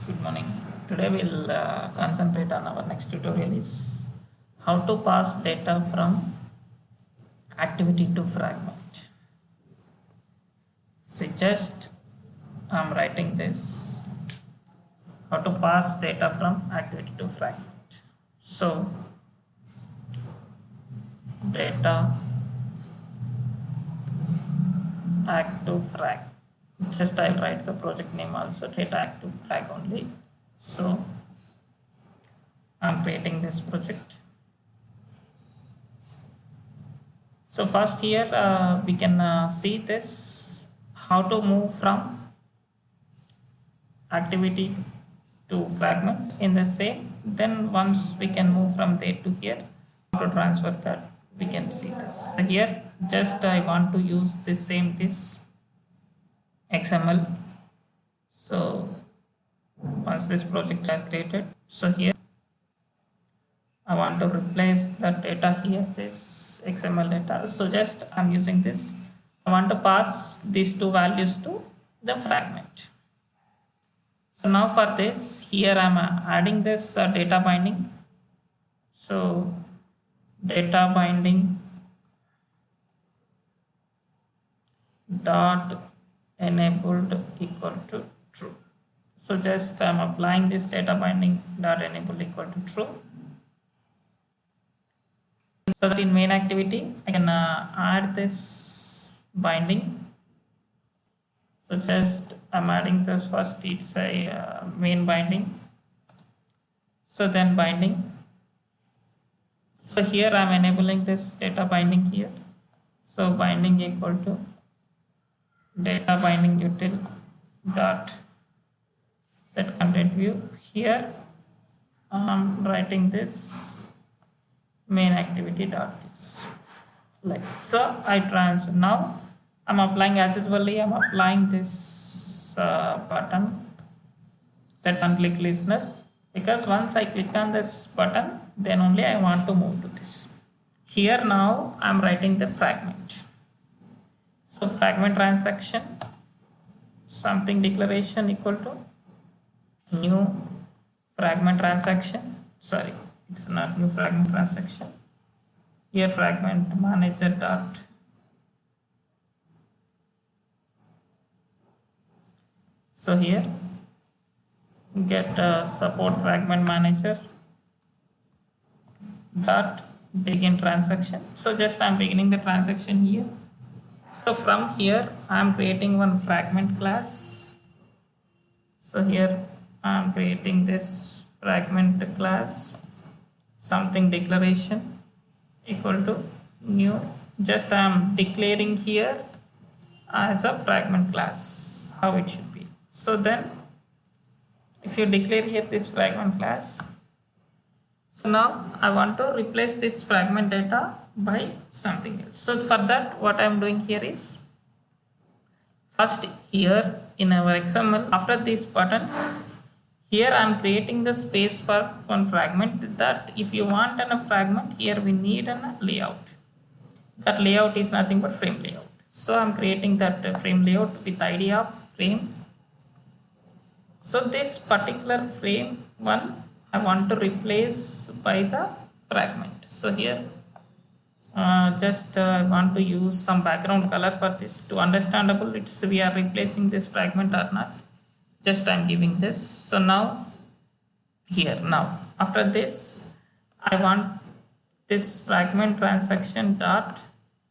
Good morning. Today we'll concentrate on our next tutorial is how to pass data from activity to fragment. So just I'm writing this how to pass data from activity to fragment. So data active frag. Just I'll write the project name also data active frag only. So I'm creating this project. So first here we can see this how to move from activity to fragment in the same. Then once we can move from there to here, how to transfer that we can see this. So here just I want to use this XML. So once this project has created, so here I want to replace the data here, this XML data. So just I'm using this. I want to pass these two values to the fragment. So now for this, here I'm adding this data binding. So data binding dot enabled equal to true. So just I'm applying this data binding dot enabled equal to true. So that in main activity I can add this binding. So just I'm adding this first, it's a main binding. So then binding. So here I'm enabling this data binding here. So binding equal to data binding util dot set content view. Here I'm writing this main activity dot this, like so. I transfer now. I'm applying accessibility. I'm applying this button set on click listener, because once I click on this button, then only I want to move to this. Here now I'm writing the fragment. So fragment transaction something declaration equal to new fragment transaction. Sorry, it's not new fragment transaction. Here fragment manager dot so here get support fragment manager dot begin transaction. So just I'm beginning the transaction here. So from here I'm creating one fragment class. So here I'm creating this fragment class something declaration equal to new. Just I'm declaring here as a fragment class how it should be. So then if you declare here this fragment class, so now I want to replace this fragment data by something else. So for that what I'm doing here is first here in our XML, after these buttons, here I'm creating the space for one fragment, that if you want a fragment, here we need a layout. That layout is nothing but frame layout. So I'm creating that frame layout with ID of frame. So this particular frame one I want to replace by the fragment. So here just I want to use some background color for this to understandable it's we are replacing this fragment or not. Just I'm giving this. So now here now after this I want this fragment transaction dot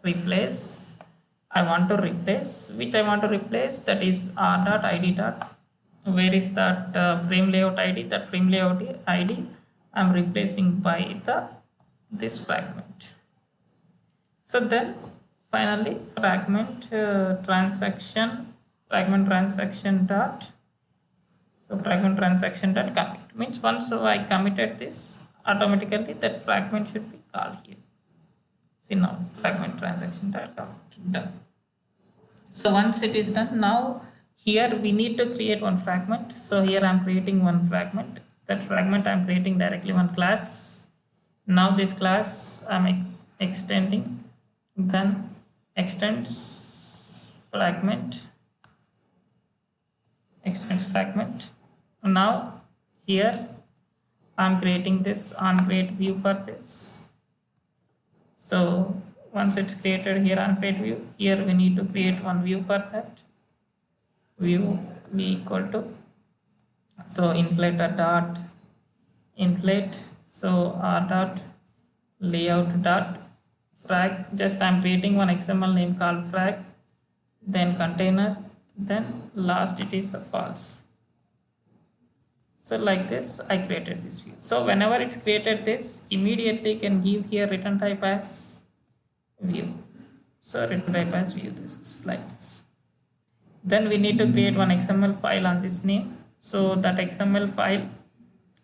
replace. I want to replace, which I want to replace, that is r dot id dot, where is that frame layout id, that frame layout id I'm replacing by the this fragment. So then finally fragment transaction dot, so fragment transaction dot commit means once I committed this, automatically that fragment should be called here. See now fragment transaction dot commit done. So once it is done, now here we need to create one fragment. So here I'm creating one fragment. That fragment I'm creating directly one class. Now this class I'm extending, then extends fragment. now here I'm creating this on create view for this. So once it's created here on create view, here we need to create one view for that. View be equal to, so inflator dot inflate, so r dot layout dot frag. Just I'm creating one XML name called frag, then container, then last it is a false. So like this I created this view. So whenever it's created this, immediately can give here return type as view. So return type as view, this is like this. Then we need to create one XML file on this name. So that XML file,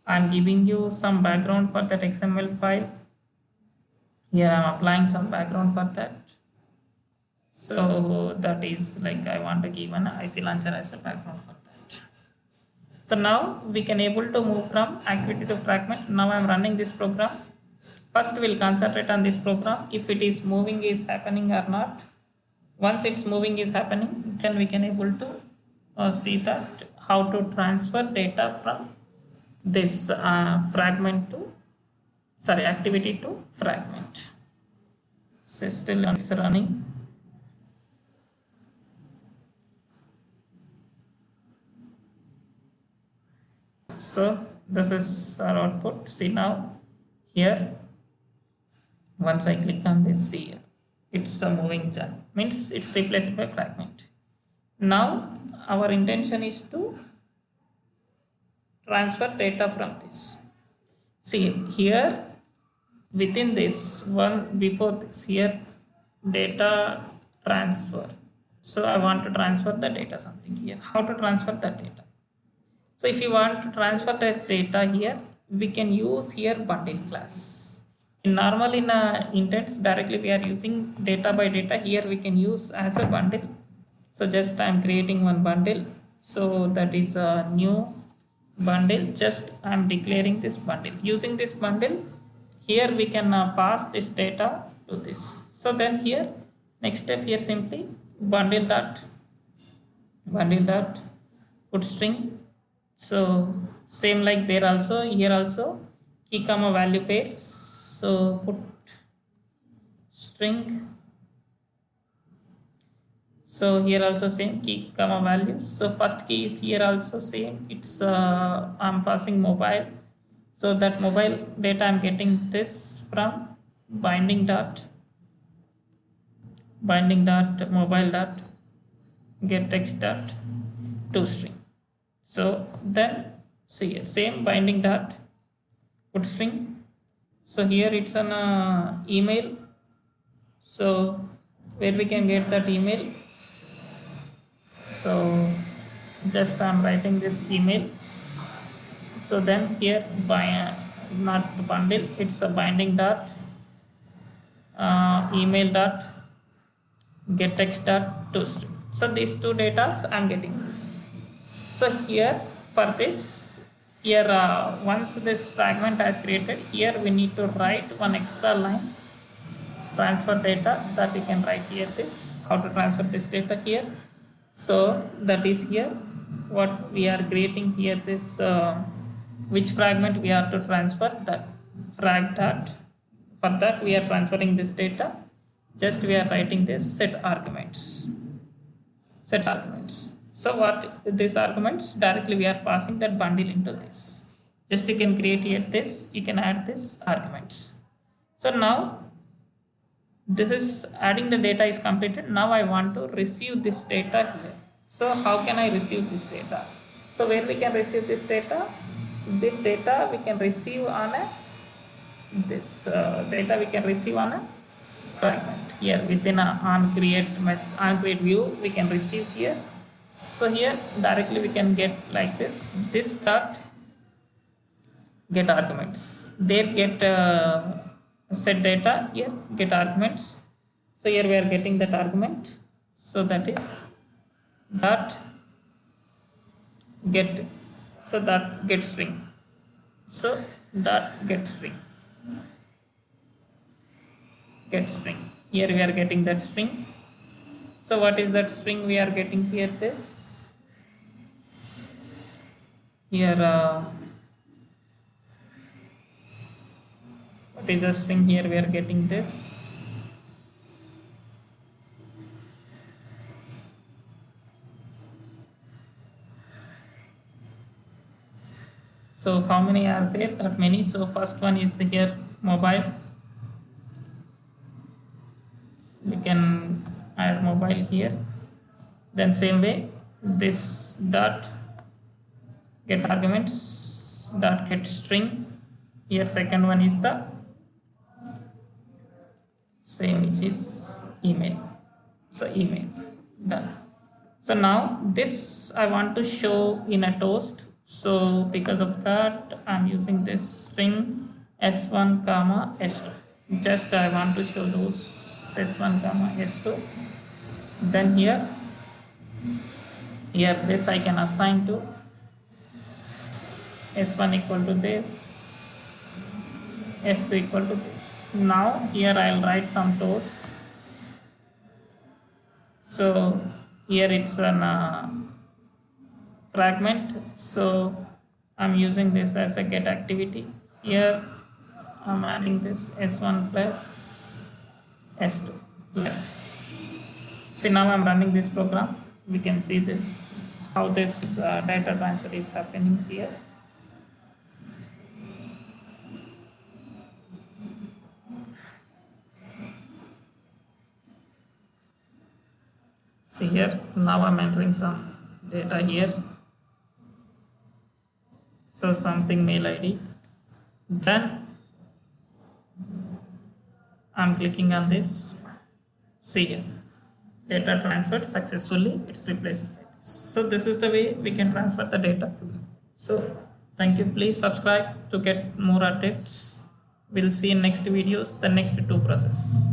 I'm giving you some background for that XML file. Here I'm applying some background for that. So that is like I want to give an IC launcher as a background for that. So now we can able to move from activity to fragment. Now I'm running this program. First we'll concentrate on this program, if it is moving is happening or not. Once it's moving is happening, then we can able to see that how to transfer data from this fragment to, sorry, activity to fragment. So still it's running. So this is our output. See now here, once I click on this, see here, it's a moving jar, means it's replaced by fragment. Now our intention is to transfer data from this. See here within this one, before this here data transfer. So I want to transfer the data something here. How to transfer that data? So if you want to transfer this data here, we can use here bundle class. Normal in intents directly we are using data by data. Here we can use as a bundle. So just I am creating one bundle. So that is a new bundle. Just I am declaring this bundle. Using this bundle, here we can pass this data to this. So then here next step here simply bundle dot put string. So same like there also, here also key comma value pairs. So put string. So here also same key comma values. So first key is here also same. It's I'm passing mobile. So that mobile data I'm getting this from binding dot mobile dot get text dot to string. So then see same binding dot put string. So here it's an email. So where we can get that email? So just I'm writing this email. So then here by not the bundle, it's a binding dot email dot get text dot to string. So these two data I'm getting this. So here for this, here once this fragment has created, here we need to write one extra line transfer data, that we can write here this how to transfer this data here. So that is here what we are creating here, this which fragment we are to transfer, that frag dot. For that we are transferring this data. Just we are writing this set arguments. So what these arguments, directly we are passing that bundle into this. Just you can create here this, you can add this arguments. So now this is adding the data is completed. Now I want to receive this data here. So how can I receive this data? So where we can receive this data? This data we can receive on a data we can receive on a fragment here within a on create view we can receive here. So here directly we can get like this dot get arguments. There get set data, here get arguments. So here we are getting that argument. So that is dot get, so that get string. So dot get string. Here we are getting that string. So what is that string we are getting here? This here what is the string here we are getting this. So how many are there? That many. So first one is the here mobile. We can add mobile here. Then same way this dot get arguments dot get string. Here second one is the same, which is email. So email done. So now this I want to show in a toast. So because of that I'm using this string s1 comma s2. Just I want to show those s1 comma s2. Then here this I can assign to s1 equal to this, s2 equal to this. Now here I'll write some toast. So here it's an fragment, so I'm using this as a get activity. Here I'm adding this s1 plus s2. See, now I'm running this program. We can see this, how this data transfer is happening here. See here, now I'm entering some data here. So something mail ID. Then I'm clicking on this. See here, data transferred successfully. It's replaced by this. So this is the way we can transfer the data. So thank you. Please subscribe to get more updates. We'll see in next videos the next two processes.